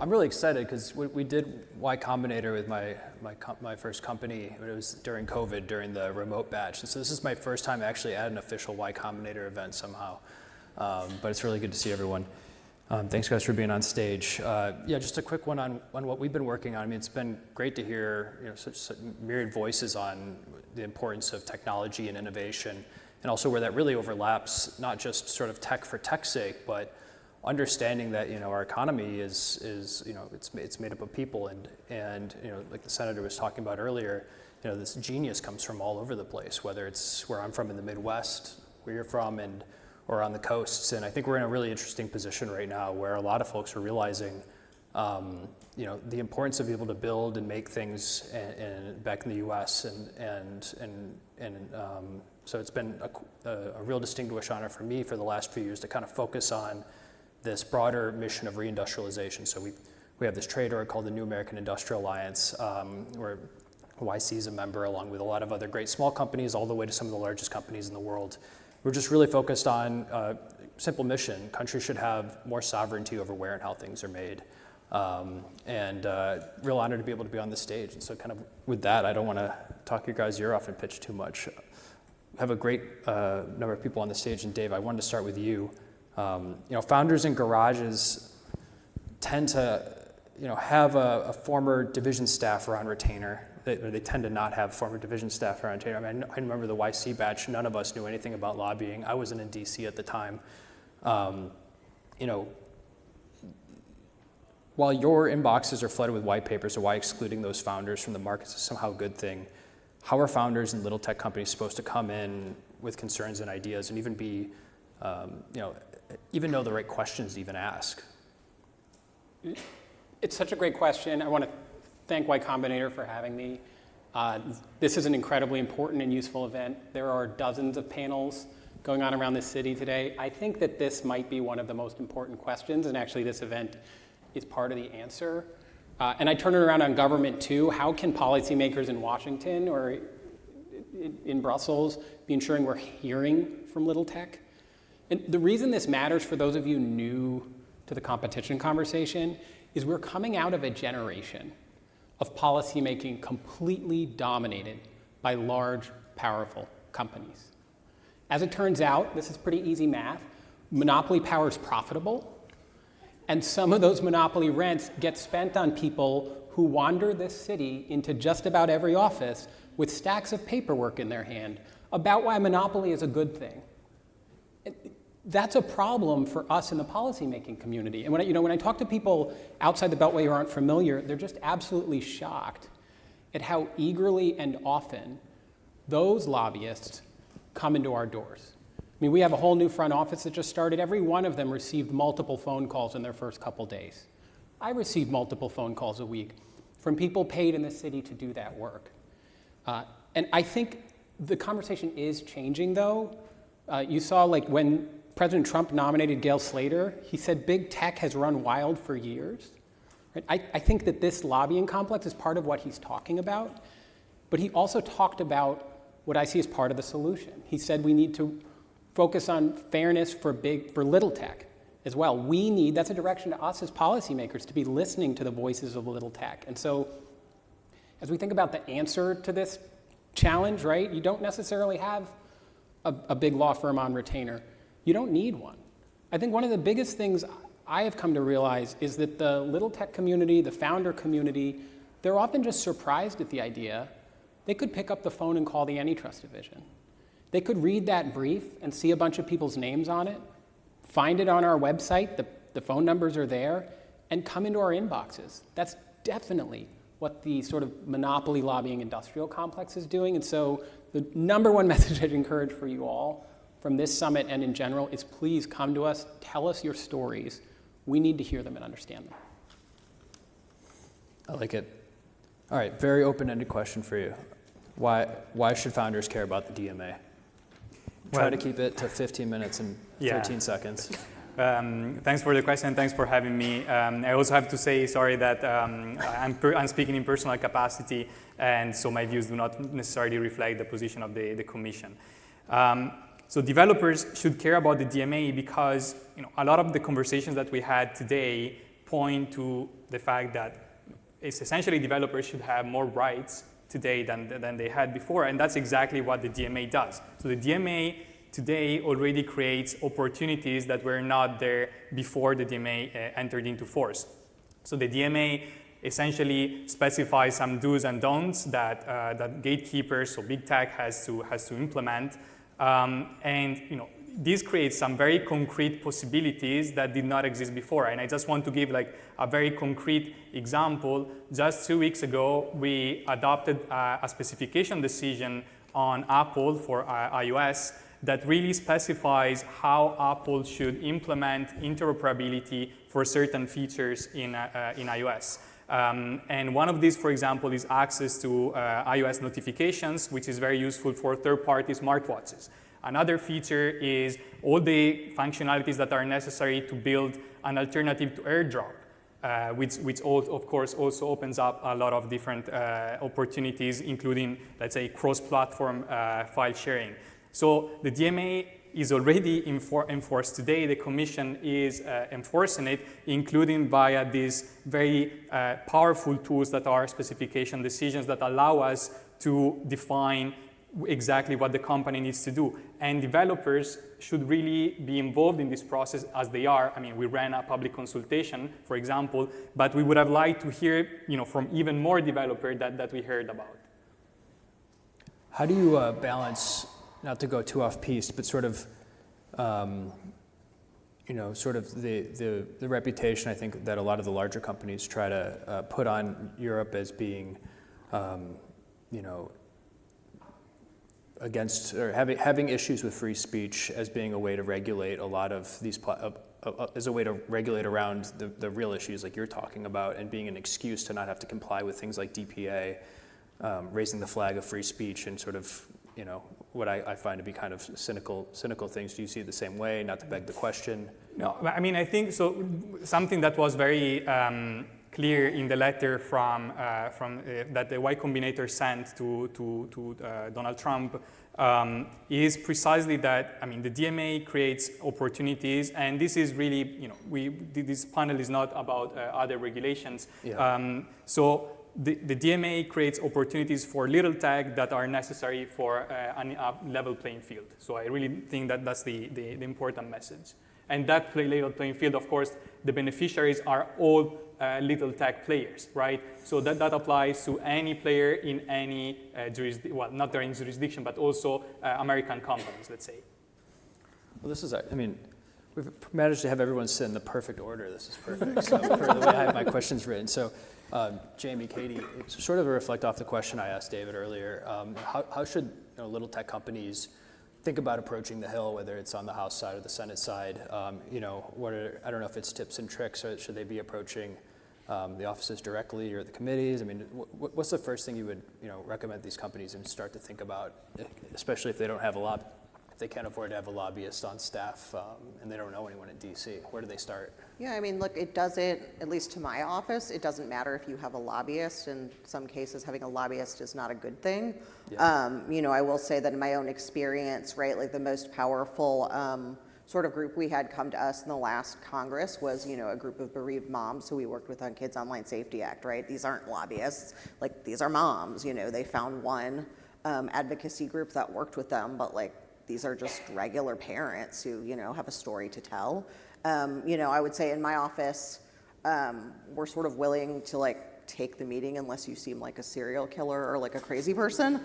I'm really excited because we did Y Combinator with my first company. It was during COVID, during the remote batch. And so this is my first time actually at an official Y Combinator event somehow. But it's really good to see everyone. Thanks guys for being on stage. Yeah, just a quick one on what we've been working on. I mean, it's been great to hear such myriad voices on the importance of technology and innovation, and also where that really overlaps, not just sort of tech for tech's sake, but understanding that our economy is it's made up of people, and like the senator was talking about earlier, this genius comes from all over the place, whether it's where I'm from in the Midwest, where you're from, or on the coasts. And I think we're in a really interesting position right now where a lot of folks are realizing the importance of being able to build and make things back in the US, and so it's been a real distinguished honor for me for the last few years to kind of focus on this broader mission of reindustrialization. So we have this trade org called the New American Industrial Alliance, where YC is a member, along with a lot of other great small companies, all the way to some of the largest companies in the world. We're just really focused on simple mission. Countries should have more sovereignty over where and how things are made. And real honor to be able to be on the stage. And so kind of with that, I don't want to talk your guys' ear off and pitch too much. We have a great number of people on the stage, and Dave, I wanted to start with you. Founders in garages tend to have a former division staffer on retainer. They tend to not have former division staff around here. I mean, I remember the YC batch, none of us knew anything about lobbying. I wasn't in DC at the time. While your inboxes are flooded with white papers, or why excluding those founders from the markets is somehow a good thing, how are founders in little tech companies supposed to come in with concerns and ideas and even be, even know the right questions to even ask? It's such a great question. I want to thank Y Combinator for having me. This is an incredibly important and useful event. There are dozens of panels going on around the city today. I think that this might be one of the most important questions, and actually this event is part of the answer. And I turn it around on government too. How can policymakers in Washington or in Brussels be ensuring we're hearing from little tech? And the reason this matters for those of you new to the competition conversation is we're coming out of a generation of policymaking completely dominated by large, powerful companies. As it turns out, this is pretty easy math, monopoly power is profitable, and some of those monopoly rents get spent on people who wander this city into just about every office with stacks of paperwork in their hand about why monopoly is a good thing. That's a problem for us in the policymaking community. And when I talk to people outside the Beltway who aren't familiar, they're just absolutely shocked at how eagerly and often those lobbyists come into our doors. I mean, we have a whole new front office that just started. Every one of them received multiple phone calls in their first couple days. I receive multiple phone calls a week from people paid in the city to do that work. And I think the conversation is changing, though. You saw, when President Trump nominated Gail Slater, he said big tech has run wild for years. Right? I think that this lobbying complex is part of what he's talking about, but he also talked about what I see as part of the solution. He said we need to focus on fairness for little tech as well. That's a direction to us as policymakers, to be listening to the voices of little tech. And so as we think about the answer to this challenge, right, you don't necessarily have a big law firm on retainer. You don't need one. I think one of the biggest things I have come to realize is that the little tech community, the founder community, they're often just surprised at the idea. They could pick up the phone and call the Antitrust division. They could read that brief and see a bunch of people's names on it, find it on our website, the phone numbers are there, and come into our inboxes. That's definitely what the sort of monopoly lobbying industrial complex is doing. And so the number one message I'd encourage for you all from this summit and in general is please come to us, tell us your stories. We need to hear them and understand them. I like it. All right, very open-ended question for you. Why should founders care about the DMA? Try to keep it to 15 minutes and 13 seconds. Thanks for the question, and thanks for having me. I also have to say, sorry, that I'm speaking in personal capacity, and so my views do not necessarily reflect the position of the Commission. So developers should care about the DMA because a lot of the conversations that we had today point to the fact that it's essentially developers should have more rights today than they had before, and that's exactly what the DMA does. So the DMA today already creates opportunities that were not there before the DMA entered into force. So the DMA essentially specifies some do's and don'ts that gatekeepers, so big tech, has to implement, and this creates some very concrete possibilities that did not exist before. And I just want to give like a very concrete example. Just 2 weeks ago, we adopted a specification decision on Apple for iOS that really specifies how Apple should implement interoperability for certain features in iOS. And one of these, for example, is access to iOS notifications, which is very useful for third-party smartwatches. Another feature is all the functionalities that are necessary to build an alternative to AirDrop, which of course also opens up a lot of different opportunities, including, let's say, cross-platform file sharing. So the DMA is already enforced today. The Commission is enforcing it, including via these very powerful tools that are specification decisions that allow us to define exactly what the company needs to do. And developers should really be involved in this process, as they are. I mean, we ran a public consultation, for example, but we would have liked to hear from even more developers that we heard about. How do you balance, not to go too off-piste, but sort of, sort of the reputation, I think, that a lot of the larger companies try to put on Europe as being, against, or having issues with free speech as being a way to regulate a lot of these, as a way to regulate around the real issues like you're talking about, and being an excuse to not have to comply with things like DPA, raising the flag of free speech, and sort of, what I find to be kind of cynical things. Do you see it the same way? Not to beg the question. No, I mean, I think so. Something that was very clear in the letter from that the Y Combinator sent to Donald Trump is precisely that. I mean, the DMA creates opportunities, and this is really, this panel is not about other regulations. Yeah. So the DMA creates opportunities for little tech that are necessary for a level playing field. So I really think that that's the important message. And that level playing field, of course, the beneficiaries are all little tech players, right? So that applies to any player in any jurisdiction, well, not their jurisdiction, but also American companies, let's say. Well, this is, we've managed to have everyone sit in the perfect order. This is perfect. So for the way I have my questions written. So Jamie, Katie, it's sort of a reflect off the question I asked David earlier. How should little tech companies think about approaching the Hill, whether it's on the House side or the Senate side? I don't know if it's tips and tricks, or should they be approaching the offices directly or the committees? I mean, what's the first thing you would recommend these companies and start to think about, especially if they don't have if they can't afford to have a lobbyist on staff and they don't know anyone in DC? Where do they start? Yeah, I mean, look, it doesn't, at least to my office, it doesn't matter if you have a lobbyist. In some cases, having a lobbyist is not a good thing. Yeah. I will say that in my own experience, right, like the most powerful sort of group we had come to us in the last Congress was, a group of bereaved moms who we worked with on Kids Online Safety Act, right? These aren't lobbyists, like these are moms, they found one advocacy group that worked with them, but like these are just regular parents who, have a story to tell. I would say in my office, we're sort of willing to take the meeting unless you seem like a serial killer or like a crazy person.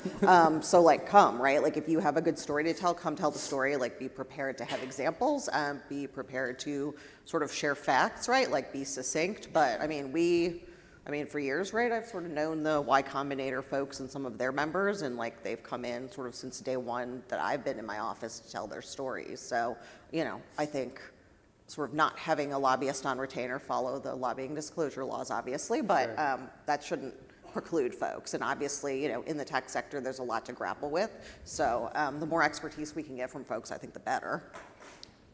So come, right? Like if you have a good story to tell, come tell the story, be prepared to have examples, be prepared to sort of share facts, right? Be succinct. But for years, right, I've sort of known the Y Combinator folks and some of their members, and they've come in sort of since day one that I've been in my office to tell their stories. So, I think sort of not having a lobbyist on retainer, follow the lobbying disclosure laws, obviously, but sure. That shouldn't preclude folks. And obviously, in the tech sector, there's a lot to grapple with. So the more expertise we can get from folks, I think the better.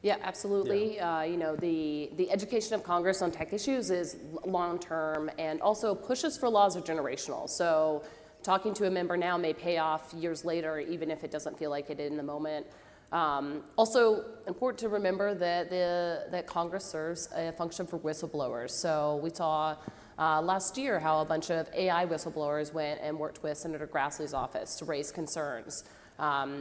Yeah, absolutely. Yeah. The education of Congress on tech issues is long-term, and also pushes for laws are generational. So talking to a member now may pay off years later, even if it doesn't feel like it in the moment. Also important to remember that Congress serves a function for whistleblowers. So we saw Last year, how a bunch of AI whistleblowers went and worked with Senator Grassley's office to raise concerns.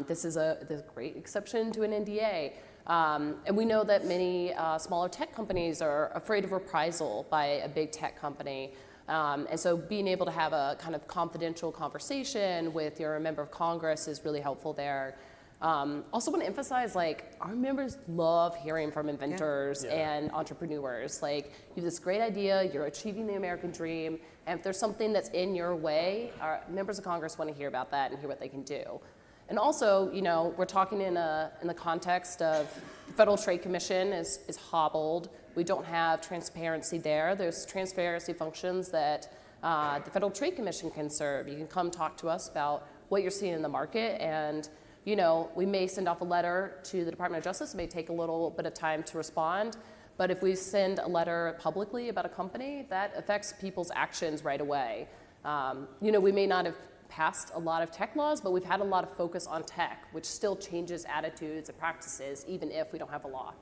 This is a great exception to an NDA. And we know that many smaller tech companies are afraid of reprisal by a big tech company. And so being able to have a kind of confidential conversation with your member of Congress is really helpful there. Also want to emphasize, like, our members love hearing from inventors and entrepreneurs. Like, you have this great idea, you're achieving the American dream, and if there's something that's in your way, our members of Congress want to hear about that and hear what they can do. And also, you know, we're talking in the context of the Federal Trade Commission is hobbled. We don't have transparency there. There's transparency functions that the Federal Trade Commission can serve. You can come talk to us about what you're seeing in the market, and you know, we may send off a letter to the Department of Justice. It may take a little bit of time to respond, but if we send a letter publicly about a company, that affects people's actions right away. You know, we may not have passed a lot of tech laws, but we've had a lot of focus on tech, which still changes attitudes and practices, even if we don't have a law.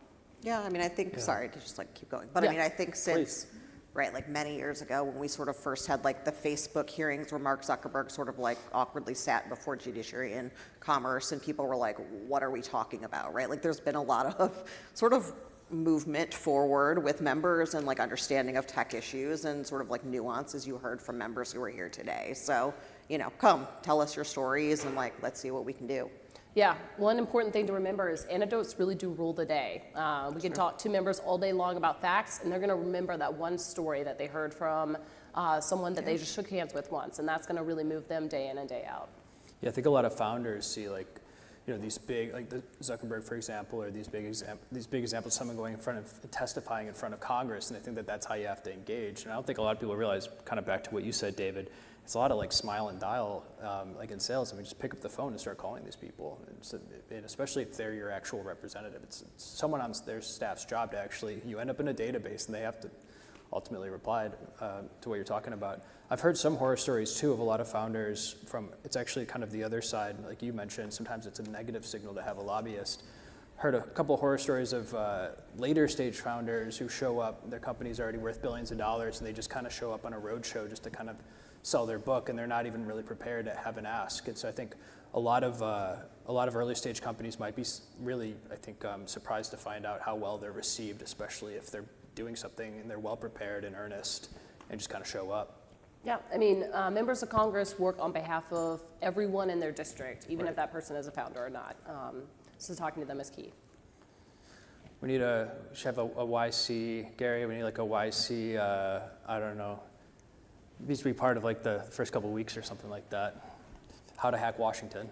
Yeah, I mean, I think, sorry to just like keep going, but I mean, I think since, right, like many years ago when we sort of first had like the Facebook hearings where Mark Zuckerberg sort of like awkwardly sat before Judiciary and Commerce and people were like, what are we talking about, right? Like there's been a lot of sort of movement forward with members and like understanding of tech issues and sort of like nuances you heard from members who were here today. So, you know, come, tell us your stories and like, let's see what we can do. Yeah, one important thing to remember is anecdotes really do rule the day. We can talk to members all day long about facts, and they're going to remember that one story that they heard from someone that they just shook hands with once, and that's going to really move them day in and day out. Yeah, I think a lot of founders see like, you know, these big, like the Zuckerberg, for example, or these big examples, someone going in front of, testifying in front of Congress, and they think that that's how you have to engage. And I don't think a lot of people realize, kind of back to what you said, David, it's a lot of like smile and dial, like in sales. I mean, just pick up the phone and start calling these people, and especially if they're your actual representative. It's someone on their staff's job to actually, you end up in a database and they have to ultimately reply to what you're talking about. I've heard some horror stories too of a lot of founders from, it's actually kind of the other side, like you mentioned, sometimes it's a negative signal to have a lobbyist. Heard a couple horror stories of later stage founders who show up, their company's already worth billions of dollars, and they just kind of show up on a roadshow just to kind of sell their book, and they're not even really prepared to have an ask. And so I think a lot of early stage companies might be really, I think, surprised to find out how well they're received, especially if they're doing something and they're well prepared and earnest and just kind of show up. Yeah, I mean, members of Congress work on behalf of everyone in their district, even if that person is a founder or not. So talking to them is key. We should have a YC, Gary, we need like a YC, I don't know, it needs to be part of like the first couple of weeks or something like that. How to hack Washington.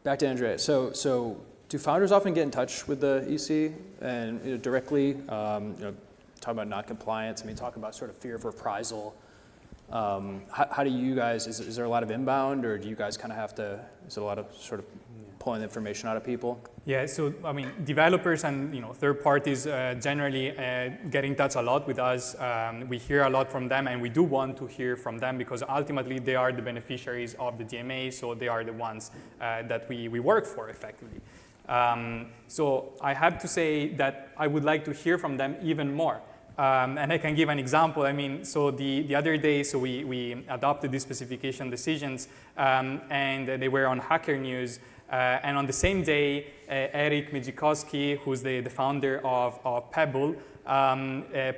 Back to Andrea. So do founders often get in touch with the EC and directly, talk about non-compliance? I mean, talk about sort of fear of reprisal. How do you guys, is there a lot of inbound, or do you guys kind of have to, is it a lot of sort of pulling information out of people? Yeah, so I mean, developers and third parties generally get in touch a lot with us. We hear a lot from them, and we do want to hear from them because ultimately they are the beneficiaries of the DMA, so they are the ones that we work for effectively. So I have to say that I would like to hear from them even more. And I can give an example. I mean, so the other day, so we adopted these specification decisions, and they were on Hacker News. And on the same day, Eric Medzikowski, who's the founder of Pebble,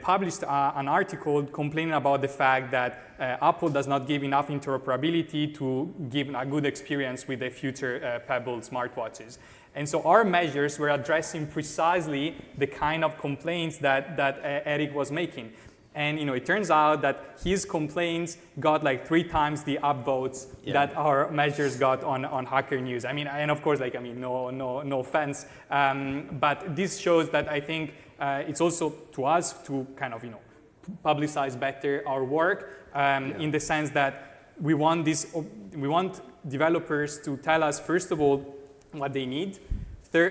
published an article complaining about the fact that Apple does not give enough interoperability to give a good experience with the future Pebble smartwatches. And so our measures were addressing precisely the kind of complaints that Eric was making. And it turns out that his complaints got like 3 times the upvotes that our measures got on Hacker News. I mean, and of course, no offense, but this shows that I think it's also to us to kind of publicize better our work in the sense that we want developers to tell us first of all what they need.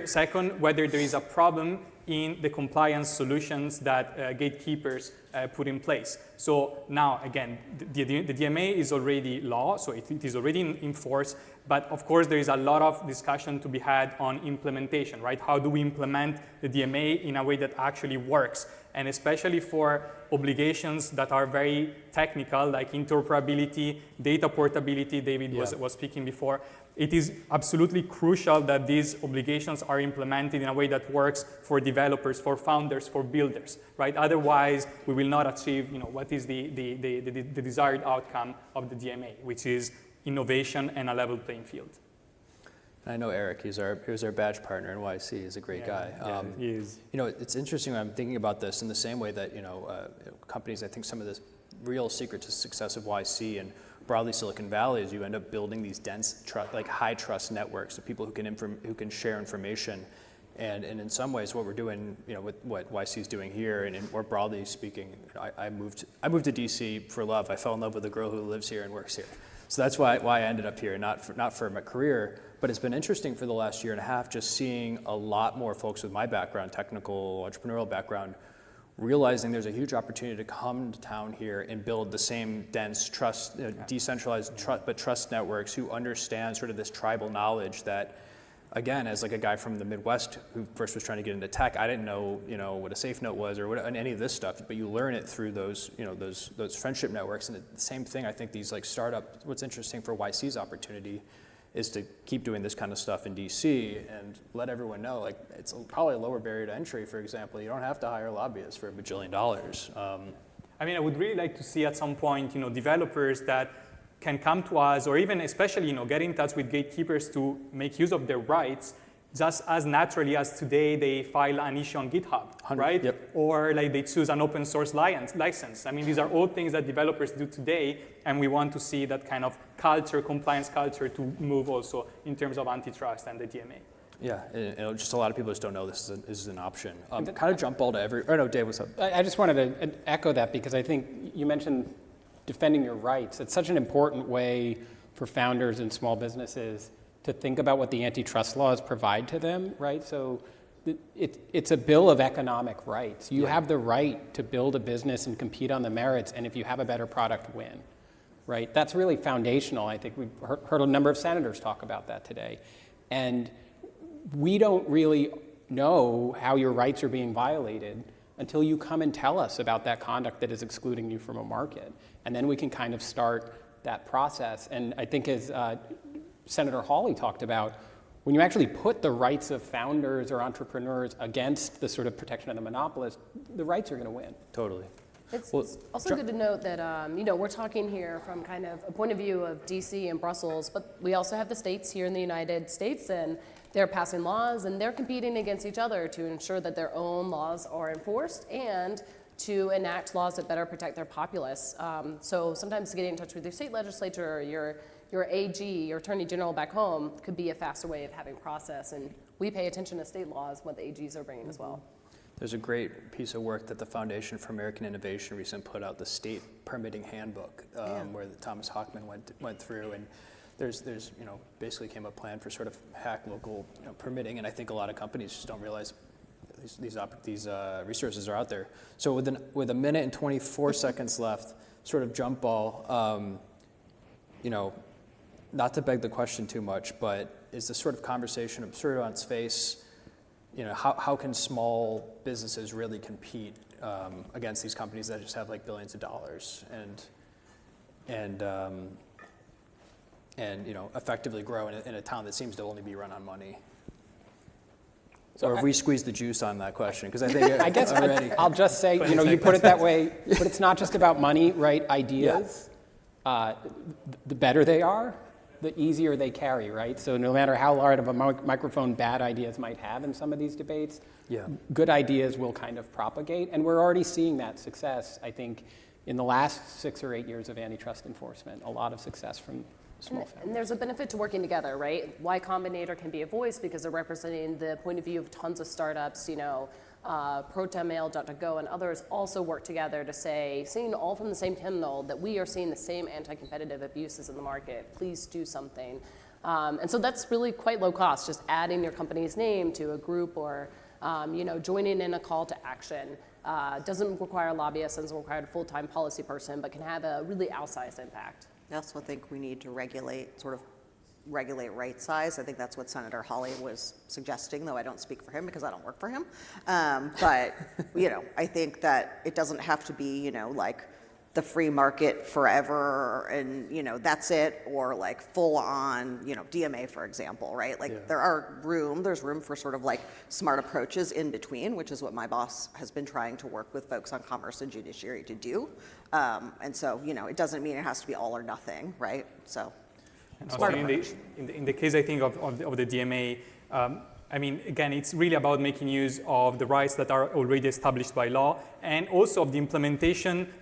Second, whether there is a problem in the compliance solutions that gatekeepers put in place. So now, again, the DMA is already law, so it is already in force, but of course there is a lot of discussion to be had on implementation, right? How do we implement the DMA in a way that actually works? and especially for obligations that are very technical, like interoperability, data portability, David was speaking before. It is absolutely crucial that these obligations are implemented in a way that works for developers, for founders, for builders, right? Otherwise, we will not achieve, what is the desired outcome of the DMA, which is innovation and a level playing field. I know Eric, he was our badge partner in YC. He's a great guy. He is. It's interesting when I'm thinking about this in the same way that, companies, I think some of the real secret to success of YC and broadly Silicon Valley is you end up building these dense, high trust networks of people who can share information. And in some ways, what we're doing, with what YC is doing here, and more broadly speaking, I moved to DC for love. I fell in love with a girl who lives here and works here. So that's why I ended up here, not for my career, but it's been interesting for the last year and a half just seeing a lot more folks with my background, technical, entrepreneurial background, realizing there's a huge opportunity to come to town here and build the same dense trust, decentralized trust networks who understand sort of this tribal knowledge that, again, as like a guy from the Midwest who first was trying to get into tech, I didn't know, what a safe note was or any of this stuff, but you learn it through those friendship networks. And the same thing, I think these what's interesting for YC's opportunity is to keep doing this kind of stuff in DC and let everyone know, it's probably a lower barrier to entry, for example. You don't have to hire lobbyists for $1 bajillion. I would really like to see at some point, developers that can come to us, or even especially, get in touch with gatekeepers to make use of their rights, just as naturally as today they file an issue on GitHub, right? Yep. Or they choose an open source license. These are all things that developers do today, and we want to see that kind of culture, compliance culture, to move also in terms of antitrust and the DMA. Yeah, and just a lot of people just don't know this is an option. Kind of jump ball to no, Dave, what's up? I just wanted to echo that because I think you mentioned defending your rights. It's such an important way for founders and small businesses to think about what the antitrust laws provide to them, right? So it's a bill of economic rights. You have the right to build a business and compete on the merits, and if you have a better product, win, right? That's really foundational. I think we've heard a number of senators talk about that today. And we don't really know how your rights are being violated until you come and tell us about that conduct that is excluding you from a market. And then we can kind of start that process. And I think as Senator Hawley talked about, when you actually put the rights of founders or entrepreneurs against the sort of protection of the monopolist, the rights are going to win. Totally. It's also good to note that, we're talking here from kind of a point of view of DC and Brussels, but we also have the states here in the United States, and they're passing laws, and they're competing against each other to ensure that their own laws are enforced and to enact laws that better protect their populace. So sometimes getting in touch with your state legislature or your AG, your attorney general back home, could be a faster way of having process. And we pay attention to state laws, what the AGs are bringing as well. There's a great piece of work that the Foundation for American Innovation recently put out, the State Permitting Handbook, where Thomas Hochman went through, and there's basically came a plan for sort of hack local permitting, and I think a lot of companies just don't realize these resources are out there. So with a minute and 24 seconds left, sort of jump ball, not to beg the question too much, but is this sort of conversation absurd on its face? How can small businesses really compete against these companies that just have billions of dollars and effectively grow in a town that seems to only be run on money? Or have we squeezed the juice on that question? Because I think I guess I'll just say, you put it that way, but it's not just about money, right? Ideas, the better they are, the easier they carry, right? So no matter how large of a microphone bad ideas might have in some of these debates, good ideas will kind of propagate. And we're already seeing that success, I think, in the last 6 or 8 years of antitrust enforcement, a lot of success from small families. And there's a benefit to working together, right? Y Combinator can be a voice because they're representing the point of view of tons of startups, ProtonMail, DuckDuckGo, and others also work together to say, singing all from the same hymnal, that we are seeing the same anti-competitive abuses in the market. Please do something. And so that's really quite low cost, just adding your company's name to a group or joining in a call to action. Doesn't require lobbyists, doesn't require a full-time policy person, but can have a really outsized impact. I also think we need to regulate sort of regulate right size. I think that's what Senator Hawley was suggesting, though I don't speak for him because I don't work for him. But, I think that it doesn't have to be, like the free market forever and, that's it, or like full on, DMA, for example, right? Like there's room for sort of like smart approaches in between, which is what my boss has been trying to work with folks on commerce and judiciary to do. And so, it doesn't mean it has to be all or nothing, right? So. And also in the case, I think, of the DMA, again, it's really about making use of the rights that are already established by law and also of the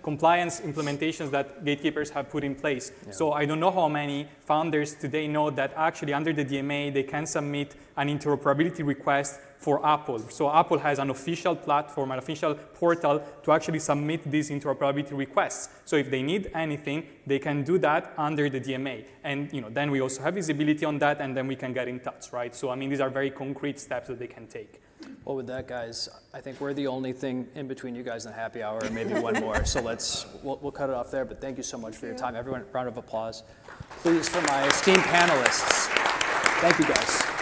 compliance implementations that gatekeepers have put in place. Yeah. So I don't know how many founders today know that actually under the DMA, they can submit an interoperability request for Apple. So Apple has an official platform, an official portal to actually submit these interoperability requests. So if they need anything, they can do that under the DMA. And then we also have visibility on that, and then we can get in touch, right? So these are very concrete steps that they can take. Well, with that, guys, I think we're the only thing in between you guys and happy hour, and maybe one more. So we'll cut it off there. But thank you so much for your time. Everyone, round of applause, please, for my esteemed panelists. Thank you, guys.